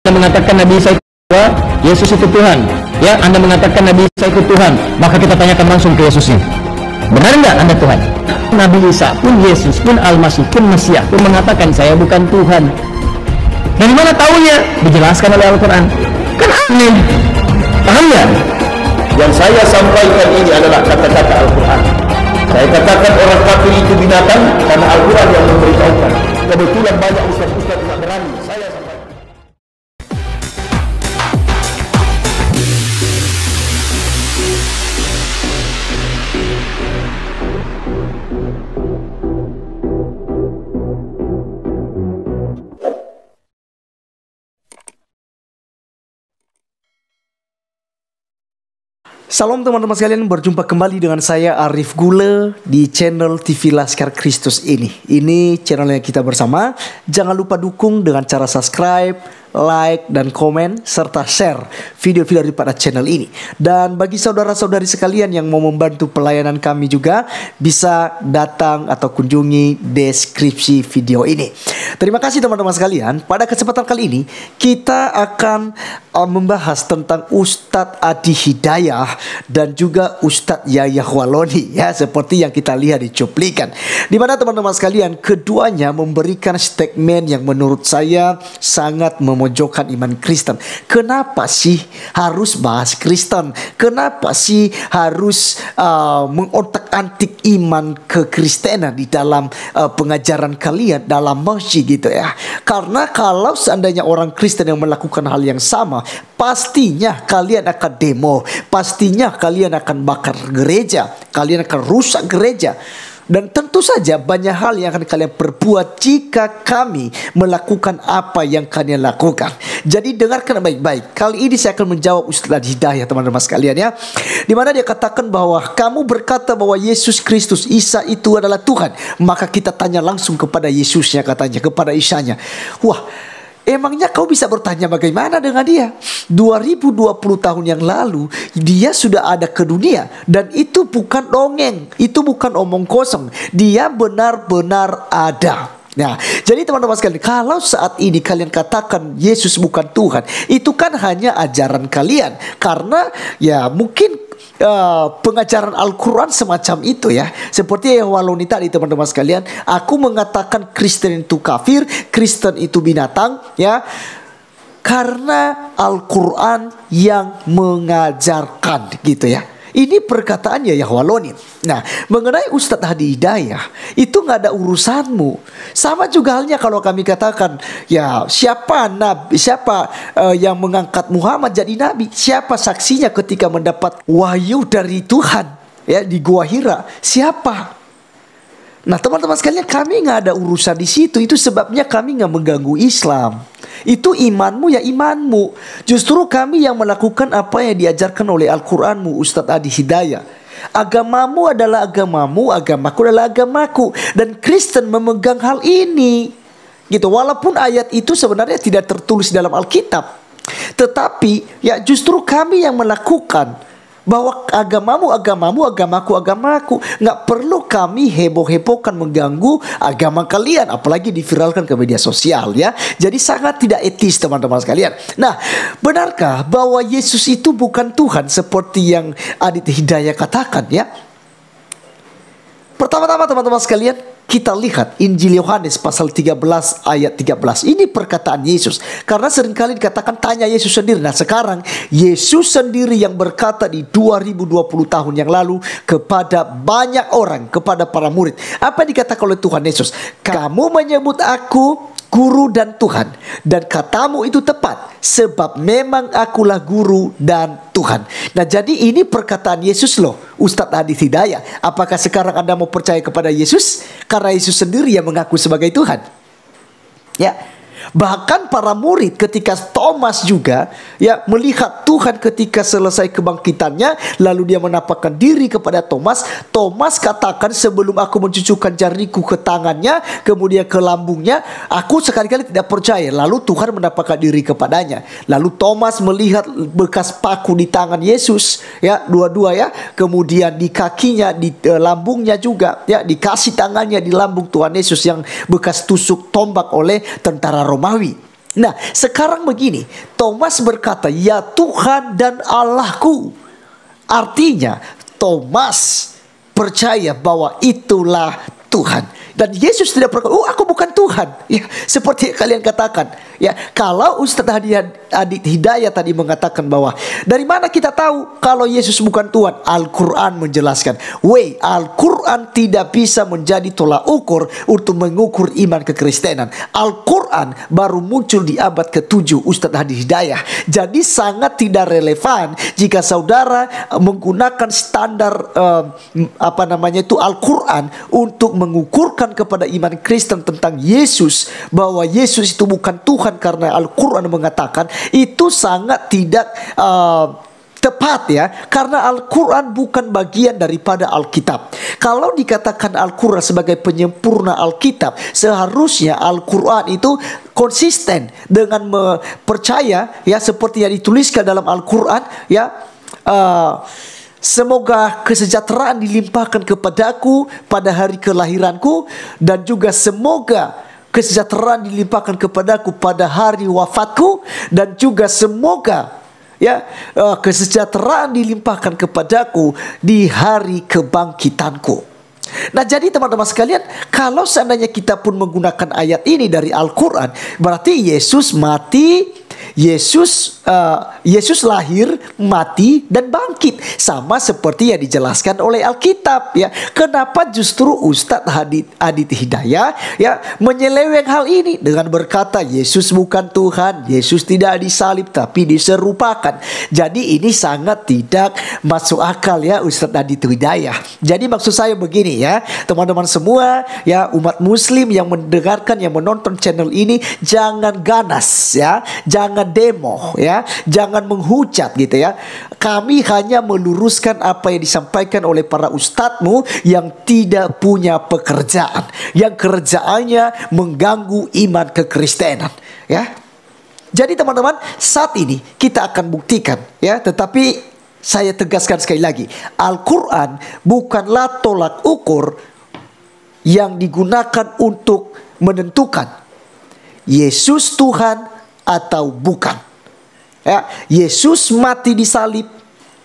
Anda mengatakan Nabi Isa itu Tuhan, Yesus itu Tuhan. Ya, Anda mengatakan Nabi Isa itu Tuhan, maka kita tanyakan langsung ke Yesusnya. Benar nggak Anda Tuhan? Nabi Isa pun, Yesus pun, Al-Masih pun, Mesias pun mengatakan saya bukan Tuhan. Dari mana tahunya? Dijelaskan oleh Al-Quran. Kan aneh. Paham ya? Yang saya sampaikan ini adalah kata-kata Al-Quran. Saya katakan orang kafir itu binatang karena Al-Quran yang memberitahukan. Kebetulan banyak ustaz-ustaz tidak berani. Saya sampaikan. Salam teman-teman sekalian, berjumpa kembali dengan saya Arif Gule di channel TV Laskar Kristus ini. Ini channel yang kita bersama. Jangan lupa dukung dengan cara subscribe, like, dan komen, serta share video-video daripada channel ini. Dan bagi saudara-saudari sekalian yang mau membantu pelayanan kami juga, bisa datang atau kunjungi deskripsi video ini. Terima kasih teman-teman sekalian. Pada kesempatan kali ini kita akan membahas tentang Ustadz Adi Hidayah dan juga Ustadz Yahya Waloni, ya, seperti yang kita lihat di cuplikan. Di mana teman-teman sekalian, keduanya memberikan statement yang menurut saya sangat memojokkan iman Kristen. Kenapa sih harus bahas Kristen? Kenapa sih harus mengotak-atik iman kekristenan di dalam pengajaran kalian dalam masjid gitu ya? Karena kalau seandainya orang Kristen yang melakukan hal yang sama, pastinya kalian akan demo, pastinya kalian akan bakar gereja, kalian akan rusak gereja. Dan tentu saja banyak hal yang akan kalian perbuat jika kami melakukan apa yang kalian lakukan. Jadi dengarkan baik-baik. Kali ini saya akan menjawab Ustadz Hidayah teman-teman sekalian ya. Dimana dia katakan bahwa kamu berkata bahwa Yesus Kristus Isa itu adalah Tuhan. Maka kita tanya langsung kepada Yesusnya, katanya, kepada Isanya. Wah, emangnya kau bisa bertanya bagaimana dengan dia? 2020 tahun yang lalu dia sudah ada ke dunia. Dan itu bukan dongeng, itu bukan omong kosong. Dia benar-benar ada. Nah, jadi teman-teman sekalian, kalau saat ini kalian katakan Yesus bukan Tuhan, itu kan hanya ajaran kalian. Karena ya mungkin pengajaran Al-Quran semacam itu ya. Seperti yang Waloni tadi teman-teman sekalian, aku mengatakan Kristen itu kafir, Kristen itu binatang ya, karena Al-Quran yang mengajarkan gitu ya. Ini perkataannya ya Waloni. Nah, mengenai Ustadz Adi Hidayah, itu gak ada urusanmu. Sama juga halnya kalau kami katakan, ya siapa nabi, siapa yang mengangkat Muhammad jadi nabi? Siapa saksinya ketika mendapat wahyu dari Tuhan ya di Gua Hira? Siapa? Nah teman-teman sekalian, kami gak ada urusan di situ. Itu sebabnya kami gak mengganggu Islam. Itu imanmu ya imanmu. Justru kami yang melakukan apa yang diajarkan oleh Al-Quranmu, Ustadz Adi Hidayah. Agamamu adalah agamamu, agamaku adalah agamaku. Dan Kristen memegang hal ini gitu. Walaupun ayat itu sebenarnya tidak tertulis dalam Alkitab, tetapi ya justru kami yang melakukan. Bahwa agamamu agamamu, agamaku agamaku. Nggak perlu kami heboh-hebohkan mengganggu agama kalian, apalagi diviralkan ke media sosial ya. Jadi sangat tidak etis teman-teman sekalian. Nah, benarkah bahwa Yesus itu bukan Tuhan seperti yang Adi Hidayah katakan ya? Pertama-tama teman-teman sekalian, kita lihat Injil Yohanes pasal 13 ayat 13. Ini perkataan Yesus. Karena seringkali dikatakan tanya Yesus sendiri. Nah sekarang Yesus sendiri yang berkata di 2020 tahun yang lalu kepada banyak orang, kepada para murid. Apa yang dikatakan oleh Tuhan Yesus? Kamu menyebut aku Guru dan Tuhan, dan katamu itu tepat, sebab memang akulah Guru dan Tuhan. Nah jadi ini perkataan Yesus loh, Ustadz Adi Hidayah. Apakah sekarang Anda mau percaya kepada Yesus? Karena Yesus sendiri yang mengaku sebagai Tuhan ya. Bahkan para murid ketika Thomas juga ya melihat Tuhan ketika selesai kebangkitannya, lalu dia menampakkan diri kepada Thomas. Thomas katakan, sebelum aku mencucukkan jariku ke tangannya, kemudian ke lambungnya, aku sekali-kali tidak percaya. Lalu Tuhan menampakkan diri kepadanya. Lalu Thomas melihat bekas paku di tangan Yesus ya, dua-dua ya, kemudian di kakinya, di lambungnya juga ya, dikasih tangannya di lambung Tuhan Yesus yang bekas tusuk tombak oleh tentara Romawi. Nah, sekarang begini, Thomas berkata, "Ya Tuhan dan Allahku." Artinya, Thomas percaya bahwa itulah Tuhan. Dan Yesus tidak berkata, "Oh, aku bukan Tuhan." Ya, seperti yang kalian katakan. Ya, kalau Ustadz Adit Hidayah tadi mengatakan bahwa dari mana kita tahu kalau Yesus bukan Tuhan? Al-Quran menjelaskan. Al-Quran tidak bisa menjadi tolak ukur untuk mengukur iman kekristenan. Al-Quran baru muncul di abad ke-7 Ustadz Adit Hidayah. Jadi sangat tidak relevan jika saudara menggunakan standar Al-Quran untuk mengukurkan kepada iman Kristen tentang Yesus, bahwa Yesus itu bukan Tuhan karena Al-Quran mengatakan, itu sangat tidak tepat ya, karena Al-Quran bukan bagian daripada Alkitab. Kalau dikatakan Al-Quran sebagai penyempurna Alkitab, seharusnya Al-Quran itu konsisten dengan percaya ya, seperti yang dituliskan dalam Al-Quran ya, semoga kesejahteraan dilimpahkan kepadaku pada hari kelahiranku, dan juga semoga kesejahteraan dilimpahkan kepadaku pada hari wafatku, dan juga semoga kesejahteraan dilimpahkan kepadaku di hari kebangkitanku. Nah, jadi teman-teman sekalian, kalau seandainya kita pun menggunakan ayat ini dari Al-Quran, berarti Yesus mati, Yesus lahir, mati, dan bangkit, sama seperti yang dijelaskan oleh Alkitab ya. Kenapa justru Ustadz Adit Hidayah ya menyeleweng hal ini dengan berkata Yesus bukan Tuhan, Yesus tidak disalib tapi diserupakan. Jadi ini sangat tidak masuk akal ya Ustadz Adit Hidayah. Jadi maksud saya begini ya, teman-teman semua ya, umat muslim yang mendengarkan, yang menonton channel ini, jangan ganas ya, jangan demo ya, jangan menghujat gitu ya. Kami hanya meluruskan apa yang disampaikan oleh para ustadzmu yang tidak punya pekerjaan, yang kerjaannya mengganggu iman kekristenan ya. Jadi teman-teman, saat ini kita akan buktikan ya, tetapi saya tegaskan sekali lagi, Al-Quran bukanlah tolak ukur yang digunakan untuk menentukan Yesus Tuhan atau bukan ya, Yesus mati disalib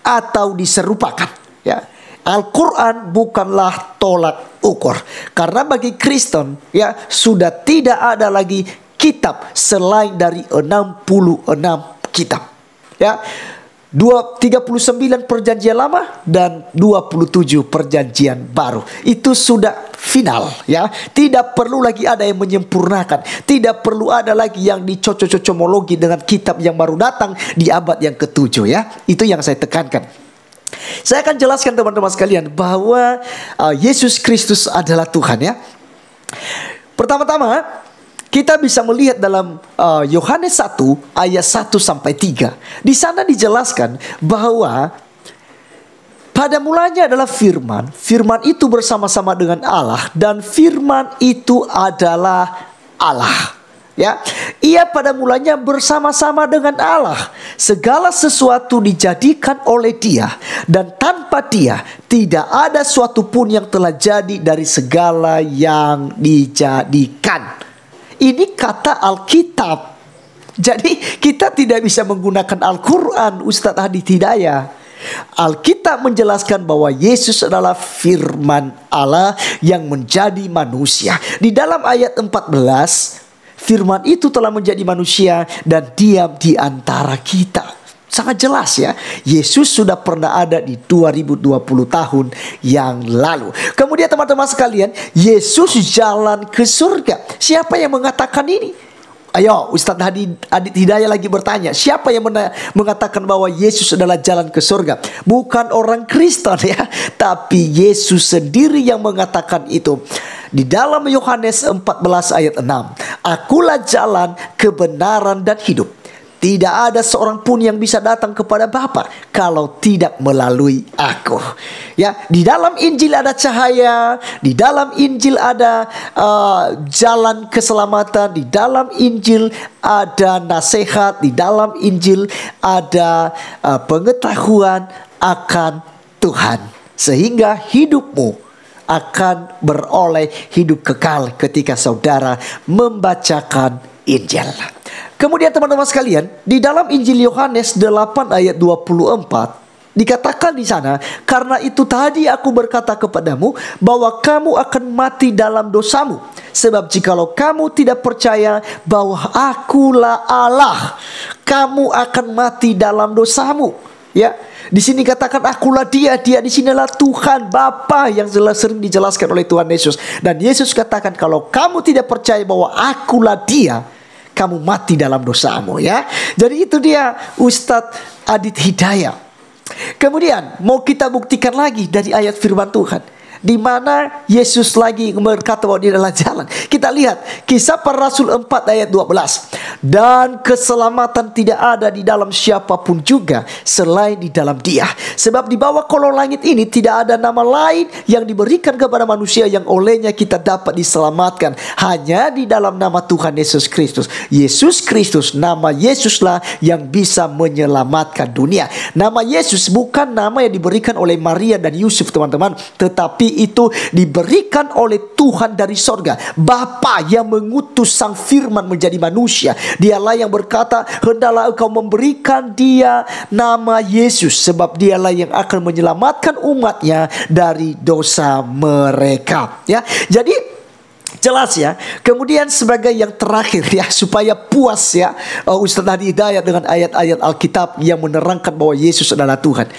atau diserupakan ya. Al-Quran bukanlah tolak ukur, karena bagi Kristen ya sudah tidak ada lagi kitab selain dari 66 kitab ya. 39 perjanjian lama dan 27 perjanjian baru. Itu sudah final ya. Tidak perlu lagi ada yang menyempurnakan. Tidak perlu ada lagi yang dicocok-cocomologi dengan kitab yang baru datang di abad yang ke-7 ya. Itu yang saya tekankan. Saya akan jelaskan teman-teman sekalian bahwa Yesus Kristus adalah Tuhan ya. Pertama-tama kita bisa melihat dalam Yohanes 1 ayat 1 sampai 3. Di sana dijelaskan bahwa pada mulanya adalah firman. Firman itu bersama-sama dengan Allah, dan firman itu adalah Allah. Ya, ia pada mulanya bersama-sama dengan Allah. Segala sesuatu dijadikan oleh Dia, dan tanpa Dia tidak ada suatu pun yang telah jadi dari segala yang dijadikan. Ini kata Alkitab. Jadi kita tidak bisa menggunakan Al-Quran, Ustadz Adit Hidayah. Alkitab menjelaskan bahwa Yesus adalah firman Allah yang menjadi manusia. Di dalam ayat 14, firman itu telah menjadi manusia dan diam di antara kita. Sangat jelas ya, Yesus sudah pernah ada di 2020 tahun yang lalu. Kemudian teman-teman sekalian, Yesus jalan ke surga. Siapa yang mengatakan ini? Ayo, Ustadz Adit Hidayah lagi bertanya, siapa yang mengatakan bahwa Yesus adalah jalan ke surga? Bukan orang Kristen ya, tapi Yesus sendiri yang mengatakan itu. Di dalam Yohanes 14 ayat 6, akulah jalan, kebenaran, dan hidup. Tidak ada seorang pun yang bisa datang kepada Bapa kalau tidak melalui aku. Ya, di dalam Injil ada cahaya, di dalam Injil ada jalan keselamatan, di dalam Injil ada nasihat, di dalam Injil ada pengetahuan akan Tuhan, sehingga hidupmu akan beroleh hidup kekal ketika saudara membacakan Injil. Kemudian teman-teman sekalian, di dalam Injil Yohanes 8 ayat 24 dikatakan di sana, karena itu tadi aku berkata kepadamu bahwa kamu akan mati dalam dosamu. Sebab jikalau kamu tidak percaya bahwa akulah Allah, kamu akan mati dalam dosamu. Ya, di sini katakan akulah dia di sinilah Tuhan Bapa yang sering dijelaskan oleh Tuhan Yesus. Dan Yesus katakan kalau kamu tidak percaya bahwa akulah dia, kamu mati dalam dosamu, ya. Jadi itu dia Ustadz Adit Hidayat. Kemudian mau kita buktikan lagi dari ayat firman Tuhan, di mana Yesus lagi berkata bahwa dia adalah jalan. Kita lihat Kisah Para Rasul 4 ayat 12. Dan keselamatan tidak ada di dalam siapapun juga selain di dalam Dia. Sebab di bawah kolong langit ini tidak ada nama lain yang diberikan kepada manusia yang olehnya kita dapat diselamatkan, hanya di dalam nama Tuhan Yesus Kristus. Yesus Kristus, nama Yesuslah yang bisa menyelamatkan dunia. Nama Yesus bukan nama yang diberikan oleh Maria dan Yusuf, teman-teman, tetapi itu diberikan oleh Tuhan dari sorga, Bapa yang mengutus Sang Firman menjadi manusia. Dialah yang berkata, hendaklah engkau memberikan dia nama Yesus, sebab dialah yang akan menyelamatkan umatnya dari dosa mereka. Ya, jadi jelas ya. Kemudian sebagai yang terakhir ya, supaya puas ya, Ustadz Adit Hidayat dengan ayat-ayat Alkitab yang menerangkan bahwa Yesus adalah Tuhan.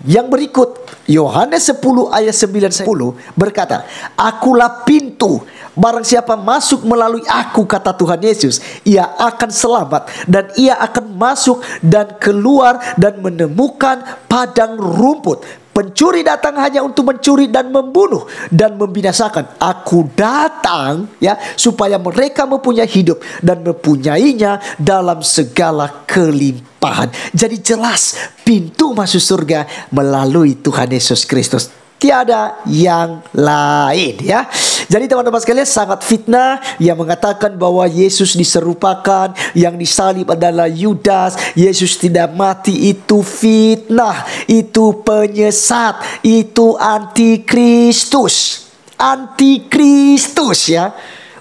Yang berikut, Yohanes 10 ayat 9-10 berkata, akulah pintu. Barang siapa masuk melalui aku, kata Tuhan Yesus, ia akan selamat, dan ia akan masuk dan keluar dan menemukan padang rumput. Pencuri datang hanya untuk mencuri dan membunuh dan membinasakan. Aku datang ya supaya mereka mempunyai hidup dan mempunyainya dalam segala kelimpahan. Jadi jelas pintu masuk surga melalui Tuhan Yesus Kristus. Tiada yang lain ya. Jadi teman-teman sekalian, sangat fitnah yang mengatakan bahwa Yesus diserupakan, yang disalib adalah Yudas, Yesus tidak mati, itu fitnah, itu penyesat, itu antikristus. Antikristus ya.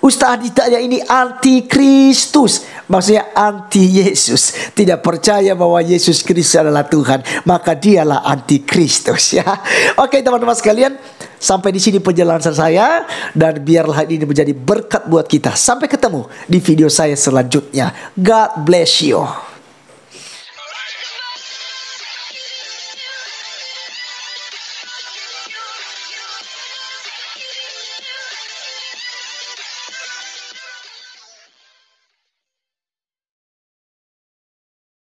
Ustaz Adit Hidayat ini antikristus, maksudnya anti Yesus, tidak percaya bahwa Yesus Kristus adalah Tuhan, maka dialah antikristus ya. Oke teman-teman sekalian, sampai di sini penjelasan saya, dan biarlah ini menjadi berkat buat kita. Sampai ketemu di video saya selanjutnya. God bless you.